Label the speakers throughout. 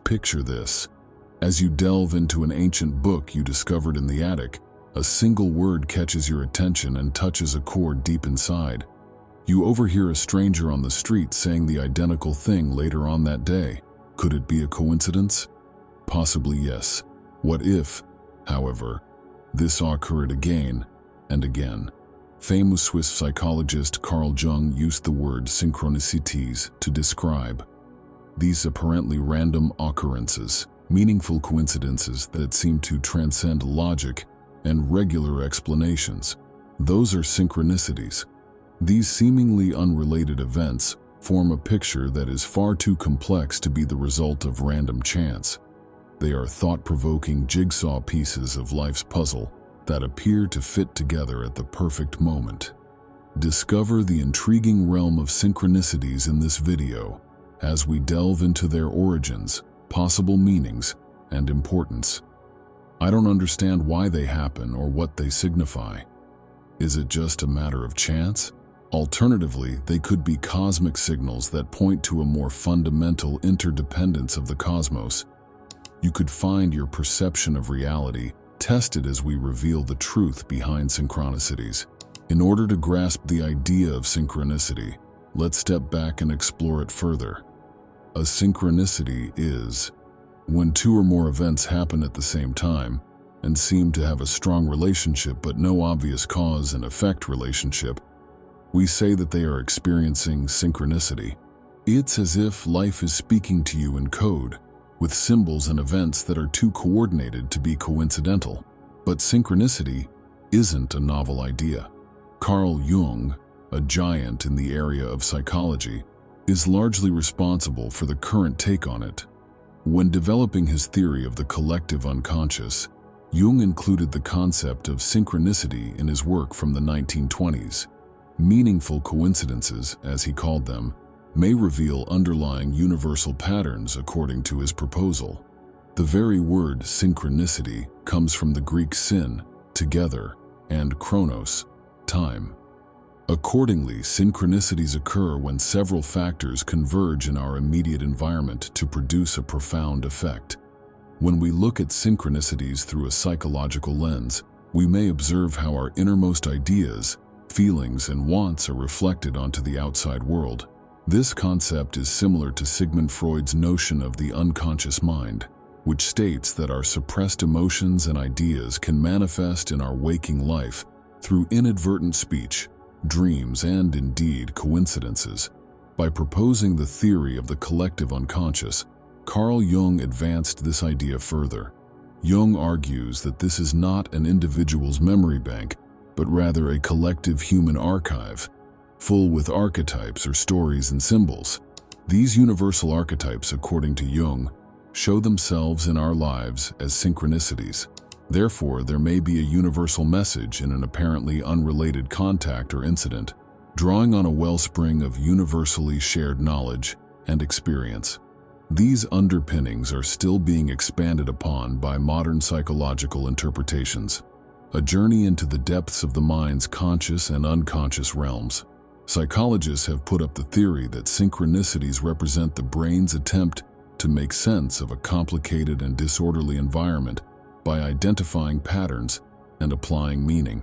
Speaker 1: Picture this. As you delve into an ancient book you discovered in the attic, a single word catches your attention and touches a chord deep inside. You overhear a stranger on the street saying the identical thing later on that day. Could it be a coincidence? Possibly yes. What if, however, this occurred again and again? Famous Swiss psychologist Carl Jung used the word synchronicities to describe these apparently random occurrences, meaningful coincidences that seem to transcend logic and regular explanations. Those are synchronicities. These seemingly unrelated events form a picture that is far too complex to be the result of random chance. They are thought-provoking jigsaw pieces of life's puzzle that appear to fit together at the perfect moment. Discover the intriguing realm of synchronicities in this video as we delve into their origins, possible meanings, and importance. I don't understand why they happen or what they signify. Is it just a matter of chance? Alternatively, they could be cosmic signals that point to a more fundamental interdependence of the cosmos. You could find your perception of reality tested as we reveal the truth behind synchronicities. In order to grasp the idea of synchronicity, let's step back and explore it further. A synchronicity is when two or more events happen at the same time and seem to have a strong relationship but no obvious cause and effect relationship. We say that they are experiencing synchronicity. It's as if life is speaking to you in code, with symbols and events that are too coordinated to be coincidental. But synchronicity isn't a novel idea. Carl Jung, a giant in the area of psychology, is largely responsible for the current take on it. When developing his theory of the collective unconscious, Jung included the concept of synchronicity in his work from the 1920s. Meaningful coincidences, as he called them, may reveal underlying universal patterns according to his proposal. The very word synchronicity comes from the Greek syn, together, and chronos, time. Accordingly, synchronicities occur when several factors converge in our immediate environment to produce a profound effect. When we look at synchronicities through a psychological lens, we may observe how our innermost ideas, feelings, and wants are reflected onto the outside world. This concept is similar to Sigmund Freud's notion of the unconscious mind, which states that our suppressed emotions and ideas can manifest in our waking life through inadvertent speech, dreams, and indeed coincidences. By proposing the theory of the collective unconscious, Carl Jung advanced this idea further. Jung argues that this is not an individual's memory bank, but rather a collective human archive, full with archetypes or stories and symbols. These universal archetypes, according to Jung, show themselves in our lives as synchronicities. Therefore, there may be a universal message in an apparently unrelated contact or incident, drawing on a wellspring of universally shared knowledge and experience. These underpinnings are still being expanded upon by modern psychological interpretations, a journey into the depths of the mind's conscious and unconscious realms. Psychologists have put up the theory that synchronicities represent the brain's attempt to make sense of a complicated and disorderly environment by identifying patterns and applying meaning.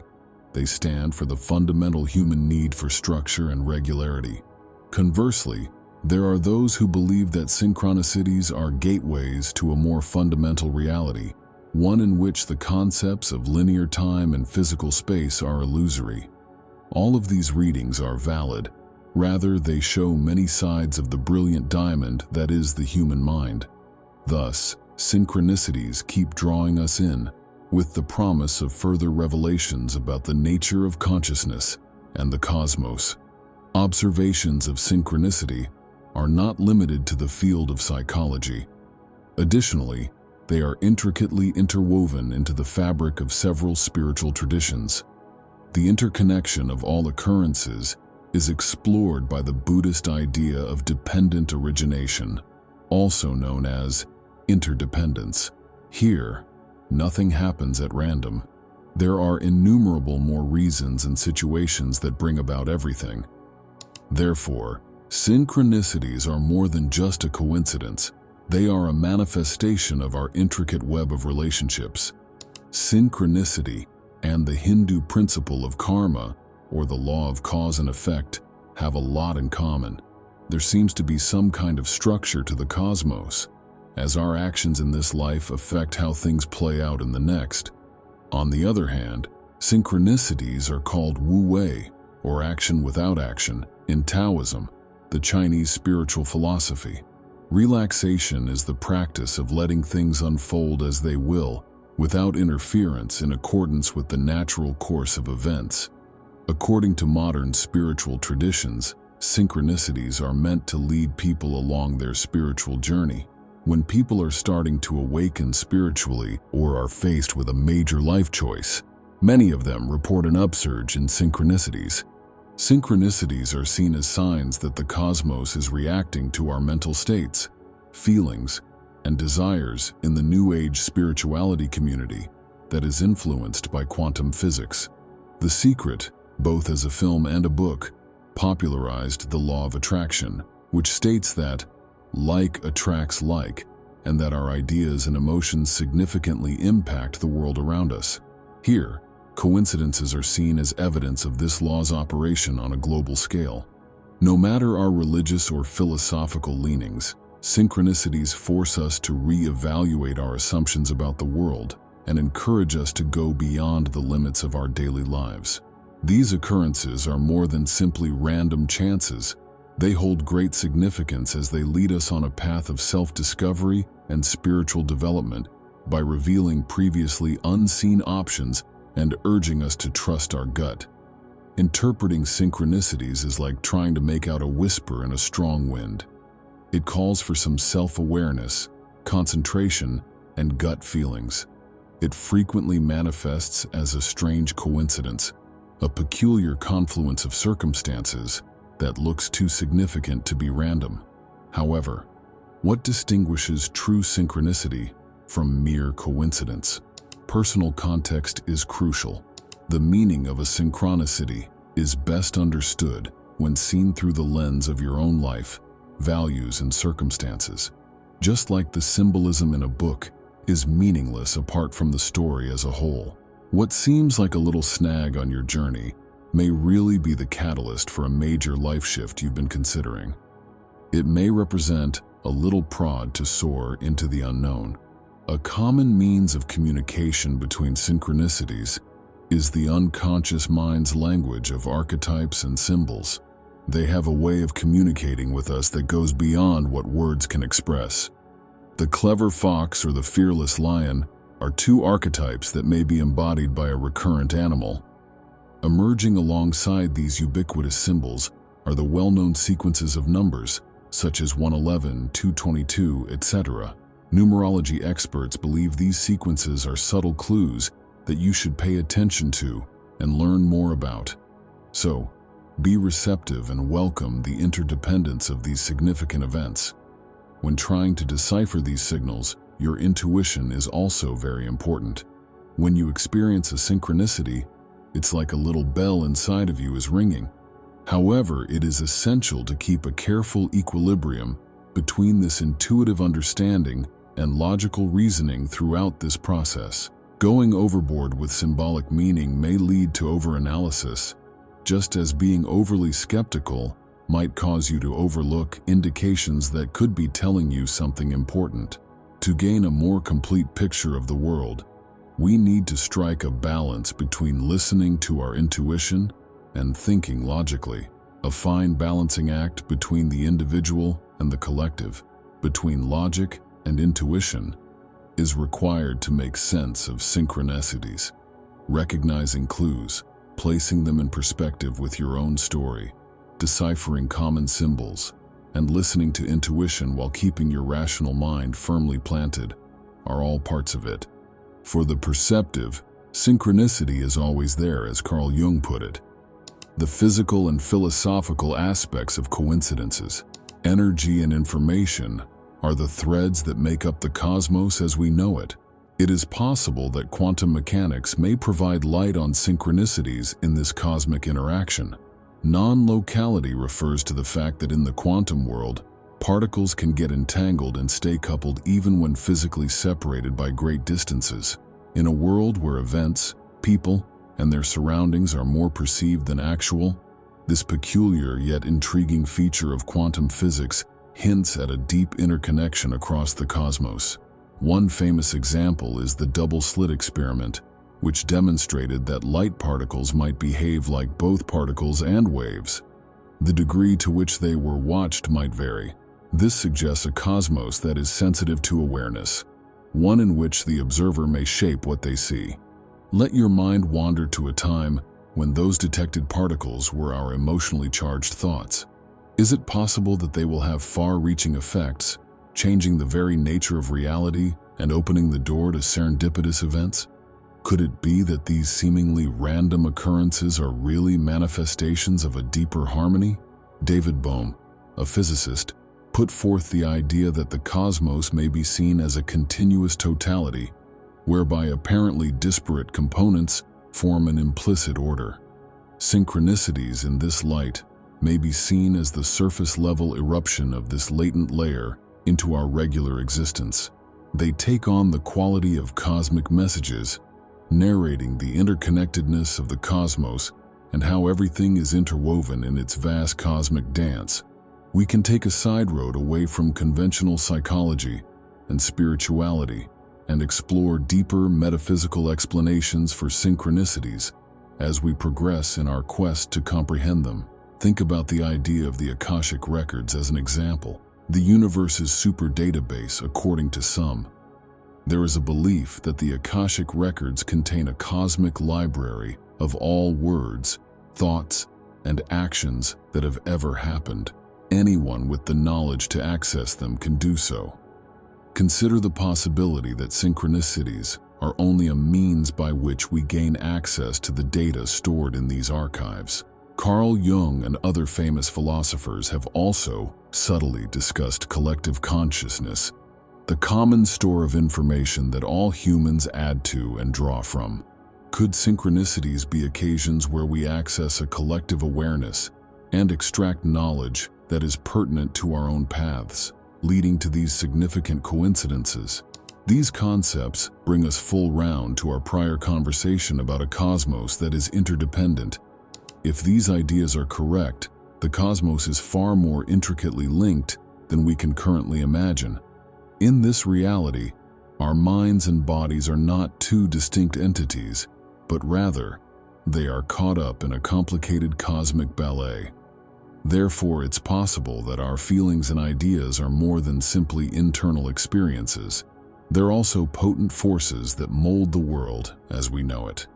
Speaker 1: They stand for the fundamental human need for structure and regularity. Conversely, there are those who believe that synchronicities are gateways to a more fundamental reality, one in which the concepts of linear time and physical space are illusory. All of these readings are valid. Rather, they show many sides of the brilliant diamond that is the human mind. Thus, synchronicities keep drawing us in, with the promise of further revelations about the nature of consciousness and the cosmos. Observations of synchronicity are not limited to the field of psychology. Additionally, they are intricately interwoven into the fabric of several spiritual traditions. The interconnection of all occurrences is explored by the Buddhist idea of dependent origination, also known as interdependence. Here, nothing happens at random. There are innumerable more reasons and situations that bring about everything. Therefore, synchronicities are more than just a coincidence. They are a manifestation of our intricate web of relationships. Synchronicity and the Hindu principle of karma, or the law of cause and effect, have a lot in common. There seems to be some kind of structure to the cosmos, as our actions in this life affect how things play out in the next. On the other hand, synchronicities are called wu-wei, or action without action, in Taoism, the Chinese spiritual philosophy. Relaxation is the practice of letting things unfold as they will, without interference, in accordance with the natural course of events. According to modern spiritual traditions, synchronicities are meant to lead people along their spiritual journey. When people are starting to awaken spiritually or are faced with a major life choice, many of them report an upsurge in synchronicities. Synchronicities are seen as signs that the cosmos is reacting to our mental states, feelings, and desires in the New Age spirituality community that is influenced by quantum physics. The Secret, both as a film and a book, popularized the law of attraction, which states that like attracts like, and that our ideas and emotions significantly impact the world around us. Here, coincidences are seen as evidence of this law's operation on a global scale. No matter our religious or philosophical leanings, synchronicities force us to re-evaluate our assumptions about the world and encourage us to go beyond the limits of our daily lives. These occurrences are more than simply random chances. They hold great significance as they lead us on a path of self-discovery and spiritual development by revealing previously unseen options and urging us to trust our gut. Interpreting synchronicities is like trying to make out a whisper in a strong wind. It calls for some self-awareness, concentration, and gut feelings. It frequently manifests as a strange coincidence, a peculiar confluence of circumstances that looks too significant to be random. However, what distinguishes true synchronicity from mere coincidence? Personal context is crucial. The meaning of a synchronicity is best understood when seen through the lens of your own life, values, and circumstances. Just like the symbolism in a book is meaningless apart from the story as a whole. What seems like a little snag on your journey may really be the catalyst for a major life shift you've been considering. It may represent a little prod to soar into the unknown. A common means of communication between synchronicities is the unconscious mind's language of archetypes and symbols. They have a way of communicating with us that goes beyond what words can express. The clever fox or the fearless lion are two archetypes that may be embodied by a recurrent animal. Emerging alongside these ubiquitous symbols are the well-known sequences of numbers, such as 111, 222, etc. Numerology experts believe these sequences are subtle clues that you should pay attention to and learn more about. So, be receptive and welcome the interdependence of these significant events. When trying to decipher these signals, your intuition is also very important. When you experience a synchronicity, it's like a little bell inside of you is ringing. However, it is essential to keep a careful equilibrium between this intuitive understanding and logical reasoning throughout this process. Going overboard with symbolic meaning may lead to overanalysis, just as being overly skeptical might cause you to overlook indications that could be telling you something important. To gain a more complete picture of the world, we need to strike a balance between listening to our intuition and thinking logically, a fine balancing act between the individual and the collective, between logic and intuition, is required to make sense of synchronicities. Recognizing clues, placing them in perspective with your own story, deciphering common symbols, and listening to intuition while keeping your rational mind firmly planted are all parts of it. For the perceptive, synchronicity is always there, as Carl Jung put it. The physical and philosophical aspects of coincidences, energy and information, are the threads that make up the cosmos as we know it. It is possible that quantum mechanics may provide light on synchronicities in this cosmic interaction. Non-locality refers to the fact that in the quantum world, Particles can get entangled and stay coupled even when physically separated by great distances. In a world where events, people, and their surroundings are more perceived than actual, this peculiar yet intriguing feature of quantum physics hints at a deep interconnection across the cosmos. One famous example is the double-slit experiment, which demonstrated that light particles might behave like both particles and waves. The degree to which they were watched might vary. This suggests a cosmos that is sensitive to awareness, one in which the observer may shape what they see. Let your mind wander to a time when those detected particles were our emotionally charged thoughts. Is it possible that they will have far-reaching effects, changing the very nature of reality and opening the door to serendipitous events? Could it be that these seemingly random occurrences are really manifestations of a deeper harmony? David Bohm, a physicist, put forth the idea that the cosmos may be seen as a continuous totality, whereby apparently disparate components form an implicit order. Synchronicities in this light may be seen as the surface-level eruption of this latent layer into our regular existence. They take on the quality of cosmic messages, narrating the interconnectedness of the cosmos and how everything is interwoven in its vast cosmic dance. We can take a side road away from conventional psychology and spirituality and explore deeper metaphysical explanations for synchronicities as we progress in our quest to comprehend them. Think about the idea of the Akashic records as an example. The universe's super database, according to some. There is a belief that the Akashic records contain a cosmic library of all words, thoughts, and actions that have ever happened. Anyone with the knowledge to access them can do so. Consider the possibility that synchronicities are only a means by which we gain access to the data stored in these archives. Carl Jung and other famous philosophers have also subtly discussed collective consciousness, the common store of information that all humans add to and draw from. Could synchronicities be occasions where we access a collective awareness and extract knowledge that is pertinent to our own paths, leading to these significant coincidences? These concepts bring us full round to our prior conversation about a cosmos that is interdependent. If these ideas are correct, the cosmos is far more intricately linked than we can currently imagine. In this reality, our minds and bodies are not two distinct entities, but rather, they are caught up in a complicated cosmic ballet. Therefore, it's possible that our feelings and ideas are more than simply internal experiences. They're also potent forces that mold the world as we know it.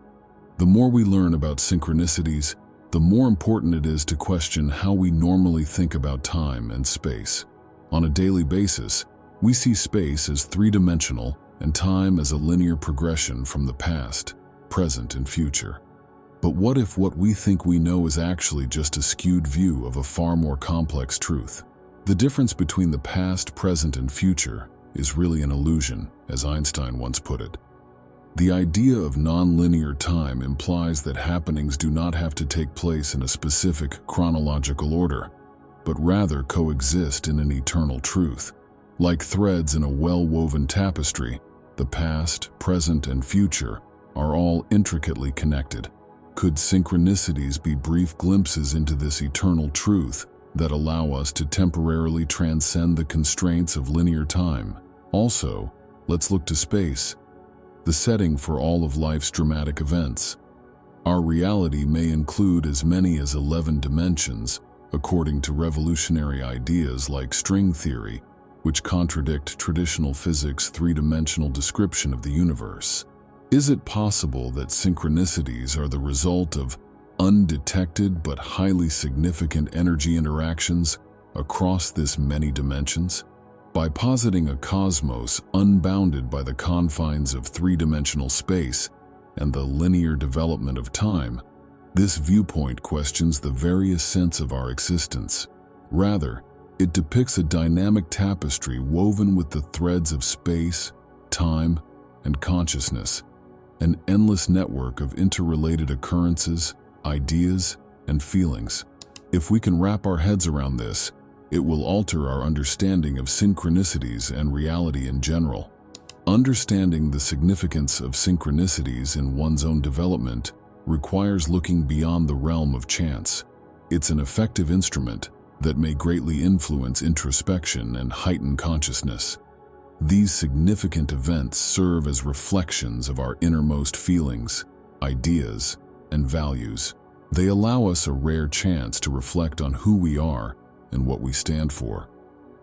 Speaker 1: The more we learn about synchronicities, the more important it is to question how we normally think about time and space. On a daily basis, we see space as three-dimensional and time as a linear progression from the past, present, and future. But what if what we think we know is actually just a skewed view of a far more complex truth? The difference between the past, present, and future is really an illusion, as Einstein once put it. The idea of nonlinear time implies that happenings do not have to take place in a specific chronological order, but rather coexist in an eternal truth. Like threads in a well-woven tapestry, the past, present, and future are all intricately connected. Could synchronicities be brief glimpses into this eternal truth that allow us to temporarily transcend the constraints of linear time? Also, let's look to space, the setting for all of life's dramatic events. Our reality may include as many as 11 dimensions, according to revolutionary ideas like string theory, which contradict traditional physics' three-dimensional description of the universe. Is it possible that synchronicities are the result of undetected but highly significant energy interactions across this many dimensions? By positing a cosmos unbounded by the confines of three-dimensional space and the linear development of time, this viewpoint questions the very essence of our existence. Rather, it depicts a dynamic tapestry woven with the threads of space, time, and consciousness, an endless network of interrelated occurrences, ideas, and feelings. If we can wrap our heads around this, it will alter our understanding of synchronicities and reality in general. Understanding the significance of synchronicities in one's own development requires looking beyond the realm of chance. It's an effective instrument that may greatly influence introspection and heighten consciousness. These significant events serve as reflections of our innermost feelings, ideas, and values. They allow us a rare chance to reflect on who we are and what we stand for.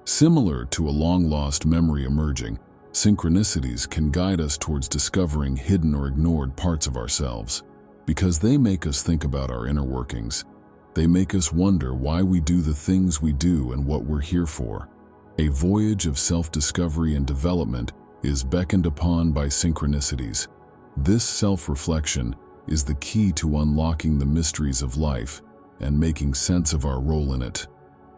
Speaker 1: Similar to a long-lost memory emerging, synchronicities can guide us towards discovering hidden or ignored parts of ourselves. Because they make us think about our inner workings. They make us wonder why we do the things we do and what we're here for. A voyage of self-discovery and development is beckoned upon by synchronicities. This self-reflection is the key to unlocking the mysteries of life and making sense of our role in it.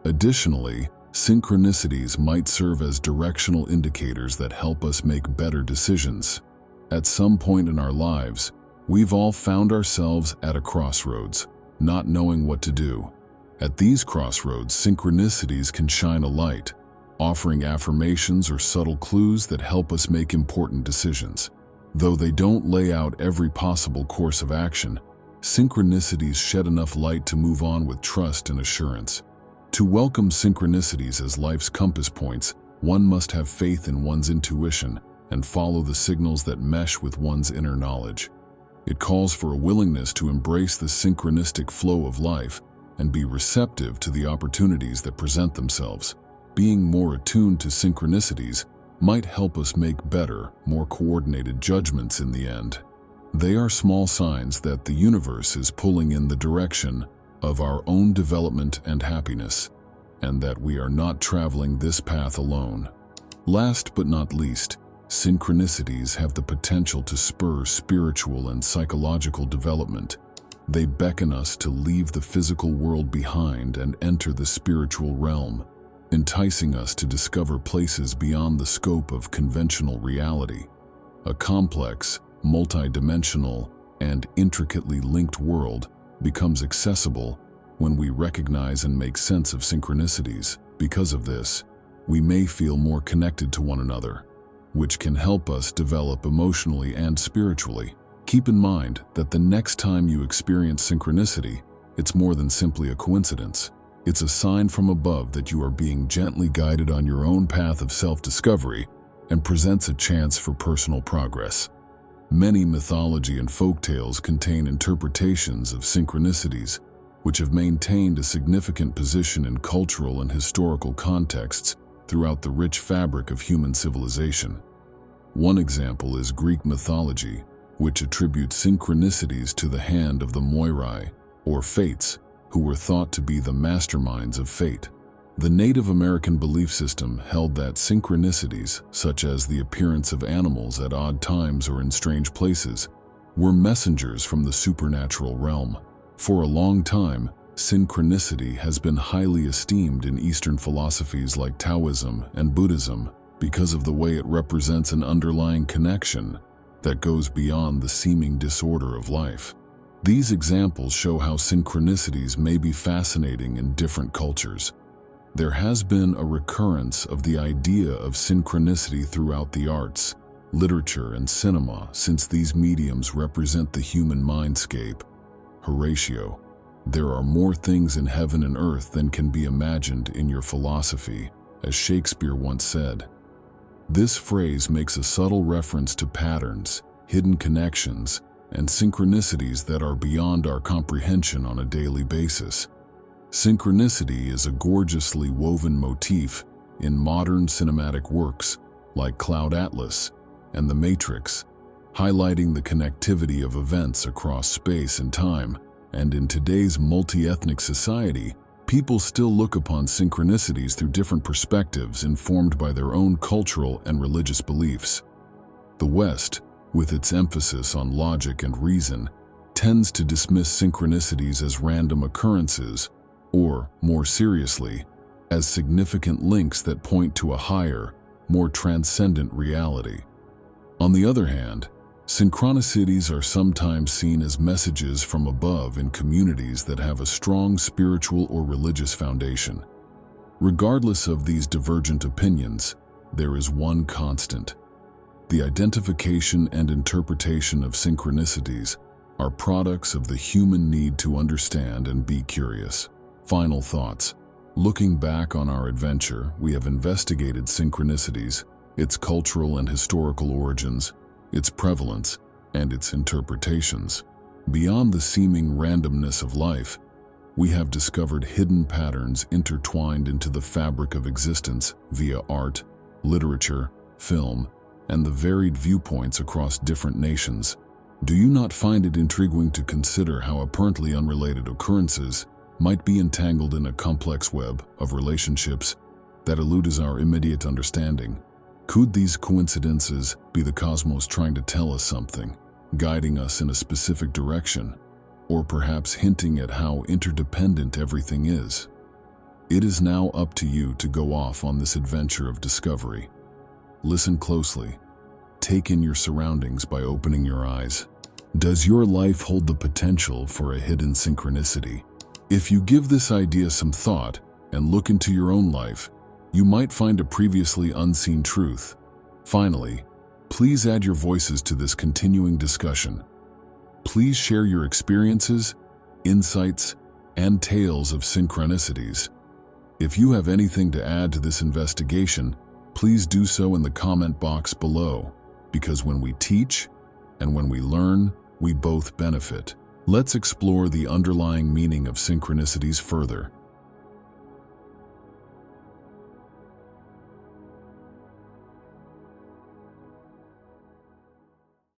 Speaker 1: Additionally, synchronicities might serve as directional indicators that help us make better decisions. At some point in our lives, we've all found ourselves at a crossroads, not knowing what to do. At these crossroads, synchronicities can shine a light, offering affirmations or subtle clues that help us make important decisions. Though they don't lay out every possible course of action, synchronicities shed enough light to move on with trust and assurance. To welcome synchronicities as life's compass points, one must have faith in one's intuition and follow the signals that mesh with one's inner knowledge. It calls for a willingness to embrace the synchronistic flow of life and be receptive to the opportunities that present themselves. Being more attuned to synchronicities might help us make better, more coordinated judgments in the end. They are small signs that the universe is pulling in the direction of our own development and happiness, and that we are not traveling this path alone. Last but not least, synchronicities have the potential to spur spiritual and psychological development. They beckon us to leave the physical world behind and enter the spiritual realm, enticing us to discover places beyond the scope of conventional reality. A complex, multidimensional, and intricately linked world becomes accessible when we recognize and make sense of synchronicities. Because of this, we may feel more connected to one another, which can help us develop emotionally and spiritually. Keep in mind that the next time you experience synchronicity, it's more than simply a coincidence. It's a sign from above that you are being gently guided on your own path of self-discovery and presents a chance for personal progress. Many mythology and folktales contain interpretations of synchronicities, which have maintained a significant position in cultural and historical contexts throughout the rich fabric of human civilization. One example is Greek mythology, which attributes synchronicities to the hand of the Moirai, or Fates, who were thought to be the masterminds of fate. The Native American belief system held that synchronicities, such as the appearance of animals at odd times or in strange places, were messengers from the supernatural realm. For a long time, synchronicity has been highly esteemed in Eastern philosophies like Taoism and Buddhism because of the way it represents an underlying connection that goes beyond the seeming disorder of life. These examples show how synchronicities may be fascinating in different cultures. There has been a recurrence of the idea of synchronicity throughout the arts, literature, and cinema, since these mediums represent the human mindscape. Horatio, there are more things in heaven and earth than can be imagined in your philosophy, as Shakespeare once said. This phrase makes a subtle reference to patterns, hidden connections, and synchronicities that are beyond our comprehension on a daily basis. Synchronicity is a gorgeously woven motif in modern cinematic works like Cloud Atlas and The Matrix, highlighting the connectivity of events across space and time. And in today's multi-ethnic society, people still look upon synchronicities through different perspectives informed by their own cultural and religious beliefs. The West, with its emphasis on logic and reason, tends to dismiss synchronicities as random occurrences, or, more seriously, as significant links that point to a higher, more transcendent reality. On the other hand, synchronicities are sometimes seen as messages from above in communities that have a strong spiritual or religious foundation. Regardless of these divergent opinions, there is one constant. The identification and interpretation of synchronicities are products of the human need to understand and be curious. Final thoughts. Looking back on our adventure, we have investigated synchronicities, its cultural and historical origins, its prevalence, and its interpretations. Beyond the seeming randomness of life, we have discovered hidden patterns intertwined into the fabric of existence via art, literature, film, and the varied viewpoints across different nations. Do you not find it intriguing to consider how apparently unrelated occurrences might be entangled in a complex web of relationships that eludes our immediate understanding? Could these coincidences be the cosmos trying to tell us something, guiding us in a specific direction, or perhaps hinting at how interdependent everything is? It is now up to you to go off on this adventure of discovery. Listen closely. Take in your surroundings by opening your eyes. Does your life hold the potential for a hidden synchronicity? If you give this idea some thought and look into your own life, you might find a previously unseen truth. Finally, please add your voices to this continuing discussion. Please share your experiences, insights, and tales of synchronicities. If you have anything to add to this investigation, please do so in the comment box below, because when we teach and when we learn, we both benefit. Let's explore the underlying meaning of synchronicities further.